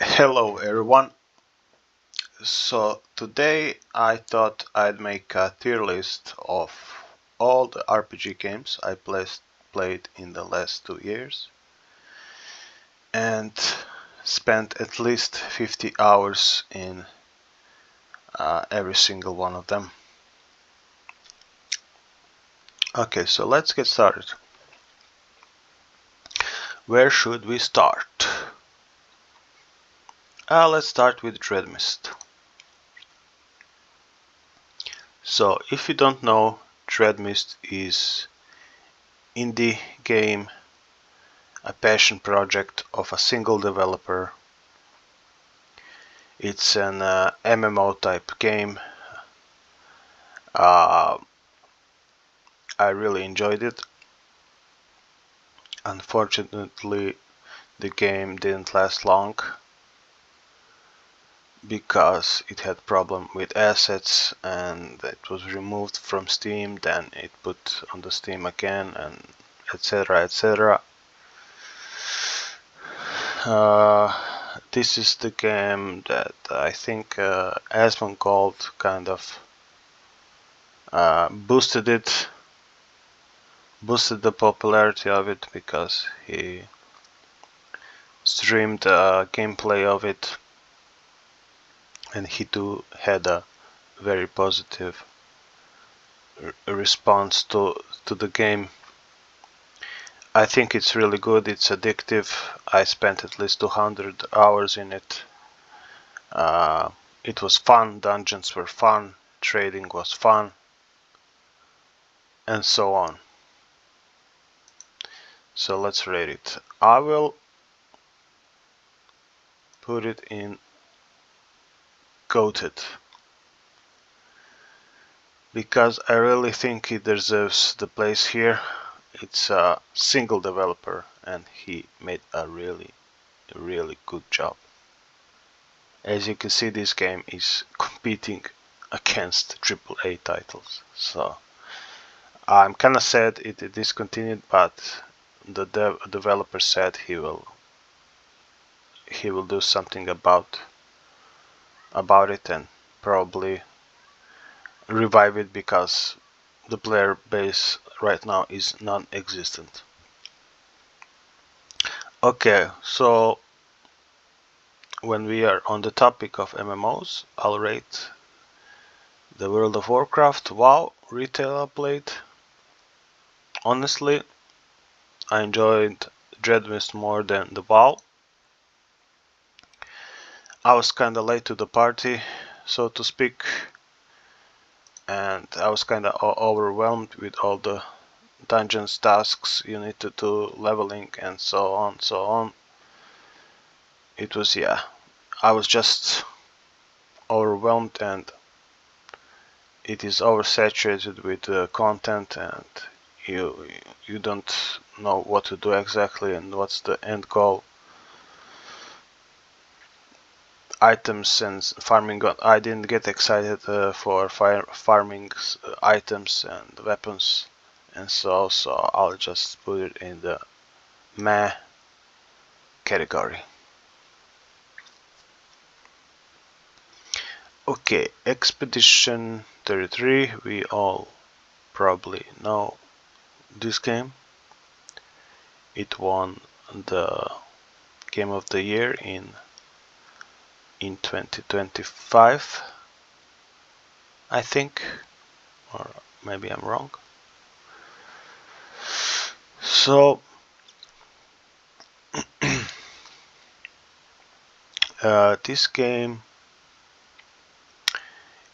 Hello everyone. So today I thought I'd make a tier list of all the RPG games I played in the last 2 years and spent at least 50 hours in every single one of them. Okay, so let's get started. Where should we start? Let's start with Dreadmist. So if you don't know, Dreadmist is indie game, a passion project of a single developer. It's an MMO type game. I really enjoyed it. Unfortunately, the game didn't last long because it had problem with assets and it was removed from Steam, then it put on the Steam again, and etc, etc. This is the game that I think Asmongold kind of boosted the popularity of it because he streamed gameplay of it, and he too had a very positive response to the game. I think it's really good. It's addictive. I spent at least 200 hours in it. It was fun. Dungeons were fun. Trading was fun, and so on. So let's rate it. I will put it in goated because I really think it deserves the place here. It's a single developer and he made a really good job. As you can see, this game is competing against AAA titles, so I'm kinda sad it discontinued, but the developer said he will do something about it and probably revive it because the player base right now is non-existent. Okay, so when we are on the topic of MMOs, I'll rate the World of Warcraft WoW retail update. Honestly, I enjoyed Dreadmist more than the WoW. I was kinda late to the party, so to speak, and I was kinda overwhelmed with all the dungeons tasks you need to do, leveling and so on. It was, yeah, I was just overwhelmed, and it is oversaturated with content, and you don't know what to do exactly and what's the end goal. Items and farming, I didn't get excited for farming items and weapons, and so I'll just put it in the meh category. Okay, Expedition 33, we all probably know this game. It won the Game of the Year in 2025, I think, or maybe I'm wrong. So this game,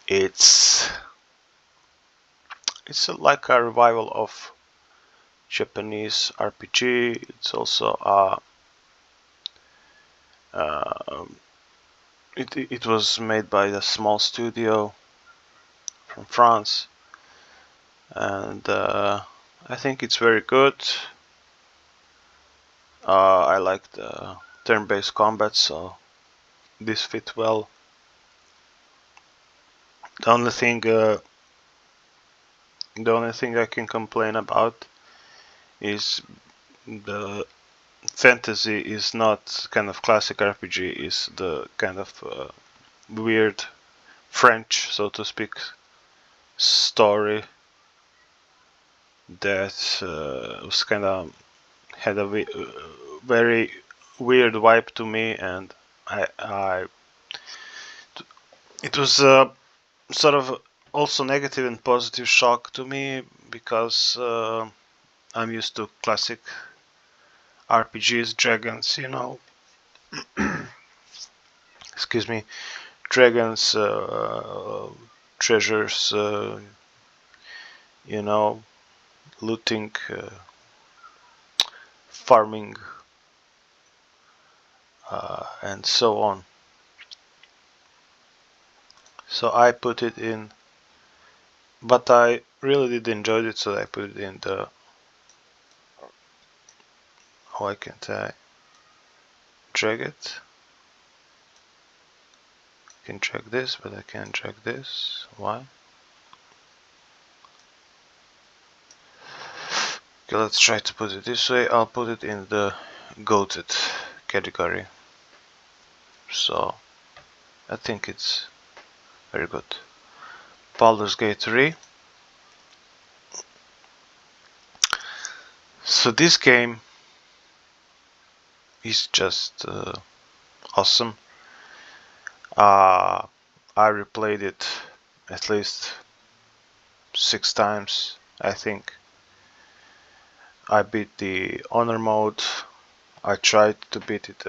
it's like a revival of Japanese RPG. It's also it was made by a small studio from France, and I think it's very good. I like the turn-based combat, so this fit well. The only thing I can complain about is the fantasy is not kind of classic RPG, is the kind of weird French, so to speak, story that was kind of had a very weird vibe to me, and I it was sort of also negative and positive shock to me because I'm used to classic RPGs, dragons, you know, excuse me, dragons, treasures, you know, looting, farming, and so on. So I put it in, but I really did enjoy it, so I put it in the, why can't I drag it? I can drag this, but I can't drag this. Why? Okay, let's try to put it this way. I'll put it in the goated category. So I think it's very good. Baldur's Gate 3. So this game is just awesome. I replayed it at least 6 times, I think. I beat the honor mode. I tried to beat it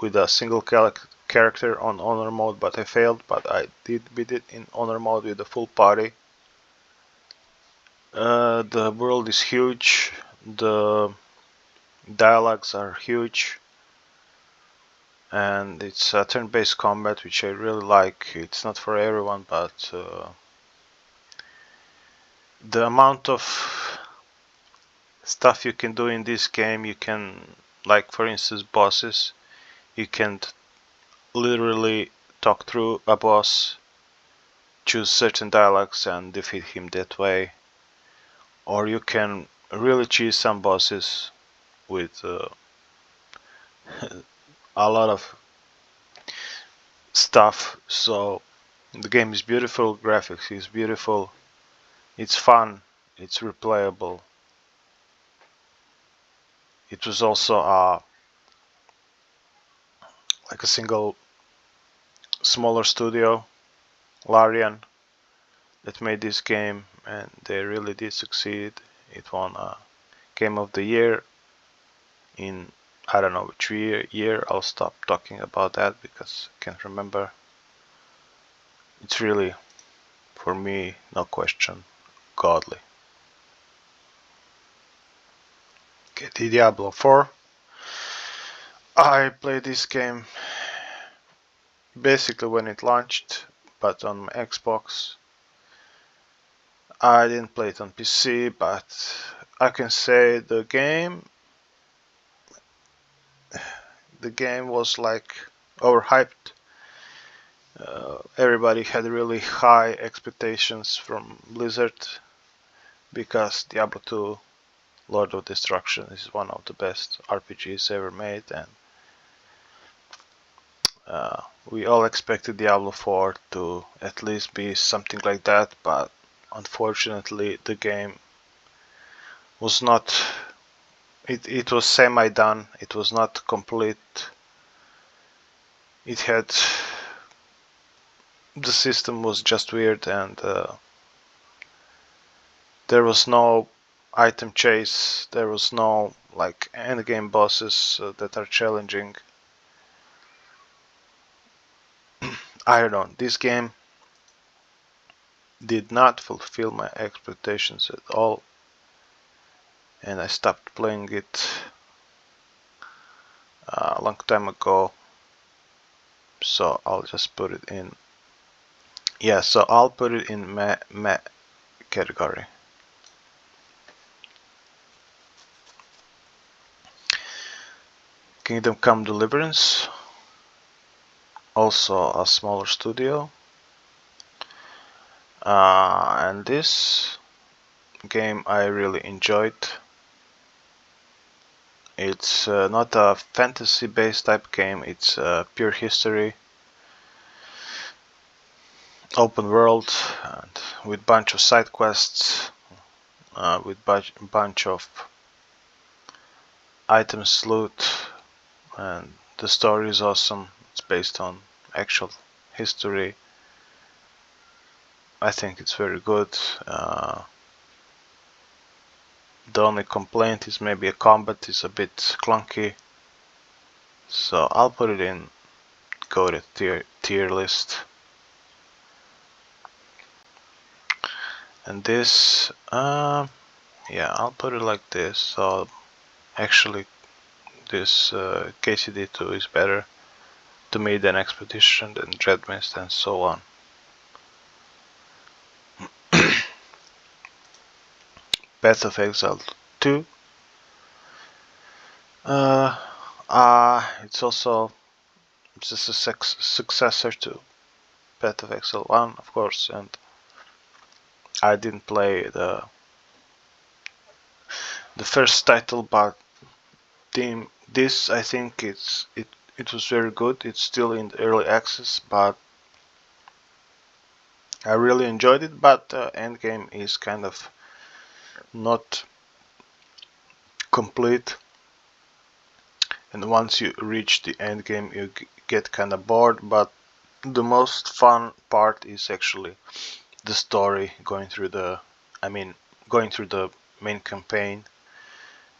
with a single character on honor mode, but I failed. But I did beat it in honor mode with the full party. The world is huge. The dialogues are huge. And it's a turn-based combat, which I really like. It's not for everyone, but the amount of stuff you can do in this game, you can, like for instance bosses, you can literally talk through a boss, choose certain dialogues and defeat him that way, or you can really cheese some bosses with a lot of stuff. So the game is beautiful, graphics is beautiful, it's fun, it's replayable. It was also like a single smaller studio, Larian, that made this game, and they really did succeed. It won a Game of the Year in, I don't know which year. I'll stop talking about that because I can't remember. It's really, for me, no question, godly. Okay, the Diablo 4. I played this game basically when it launched, but on my Xbox. I didn't play it on PC, but I can say the game was like overhyped. Everybody had really high expectations from Blizzard because Diablo 2 Lord of Destruction is one of the best RPGs ever made, and we all expected Diablo 4 to at least be something like that, but unfortunately the game was not, it was semi-done, it was not complete. It had, the system was just weird, and there was no item chase, there was no like endgame bosses that are challenging. I don't know, this game did not fulfill my expectations at all, and I stopped playing it a long time ago. So I'll just put it in, yeah, so I'll put it in meh category. Kingdom Come Deliverance, also a smaller studio, and this game I really enjoyed. It's not a fantasy based type game, it's pure history, open world, and with bunch of side quests, with bunch of items, loot, and the story is awesome. It's based on actual history. I think it's very good. The only complaint is maybe a combat is a bit clunky, so I'll put it in go to tier list. And this, yeah, I'll put it like this. So actually, this KCD2 is better to me than Expedition, than Dreadmist, and so on. Path of Exile 2. It's also just a successor to Path of Exile 1, of course, and I didn't play the first title, but this I think it was very good. It's still in the early access, but I really enjoyed it. But the endgame is kind of not complete, and once you reach the end game you get kind of bored. But the most fun part is actually the story, going through the main campaign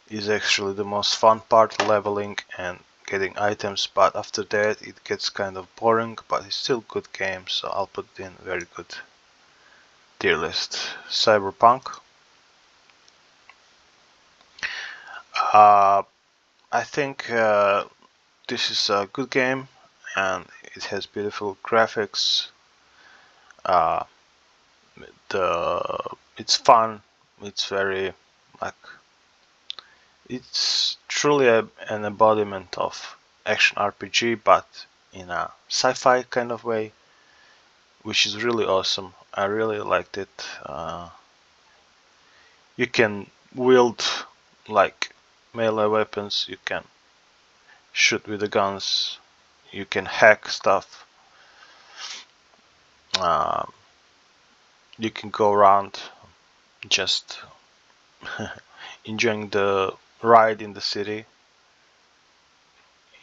is actually the most fun part, leveling and getting items. But after that it gets kind of boring, but it's still good game, so I'll put it in very good tier list. Cyberpunk, I think this is a good game and it has beautiful graphics. It's fun. It's very like it's truly an embodiment of action RPG, but in a sci-fi kind of way, which is really awesome. I really liked it. You can wield like melee weapons. You can shoot with the guns. You can hack stuff. Um, you can go around just enjoying the ride in the city.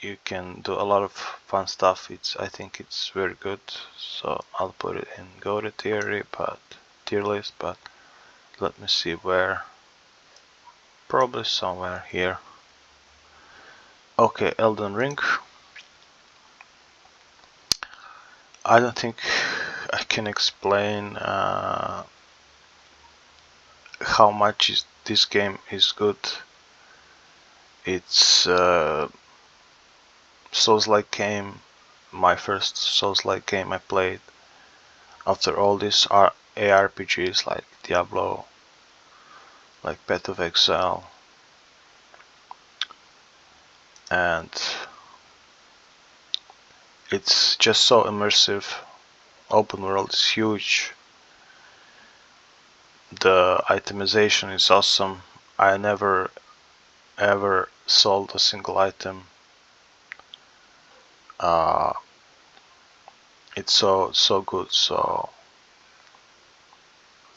You can do a lot of fun stuff. I think it's very good, so I'll put it in go to tier list, but let me see where. Probably somewhere here. Okay, Elden Ring. I don't think I can explain how much this game is good. It's Souls-like game, my first Souls-like game I played after all these ARPGs like Diablo, like Path of Exile, and it's just so immersive. Open world is huge. The itemization is awesome. I never ever sold a single item. It's so good. So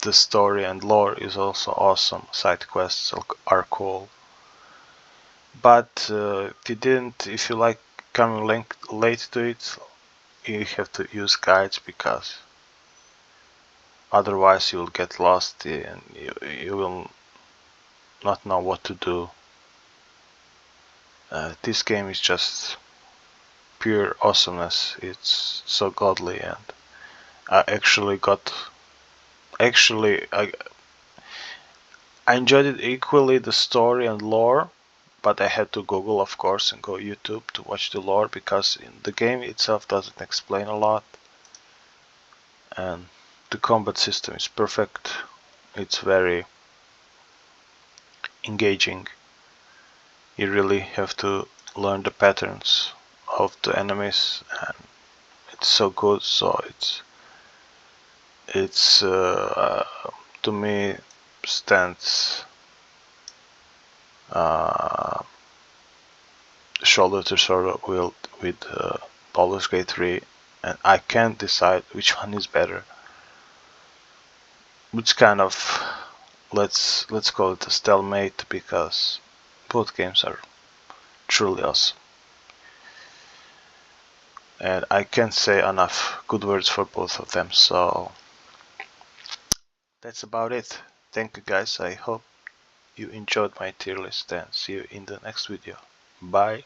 the story and lore is also awesome. Side quests are cool. But if you like coming late to it, you have to use guides, because otherwise you will get lost and you will not know what to do. This game is just pure awesomeness. It's so godly, and I I enjoyed it equally, the story and lore, but I had to Google, of course, and go YouTube to watch the lore, because the game itself doesn't explain a lot, and the combat system is perfect. It's very engaging. You really have to learn the patterns of the enemies, and it's so good. So it's to me stands shoulder to shoulder with Baldur's Gate 3, and I can't decide which one is better. Which kind of, let's call it a stalemate, because both games are truly awesome. And I can't say enough good words for both of them, so that's about it. Thank you guys, I hope you enjoyed my tier list, and see you in the next video. Bye.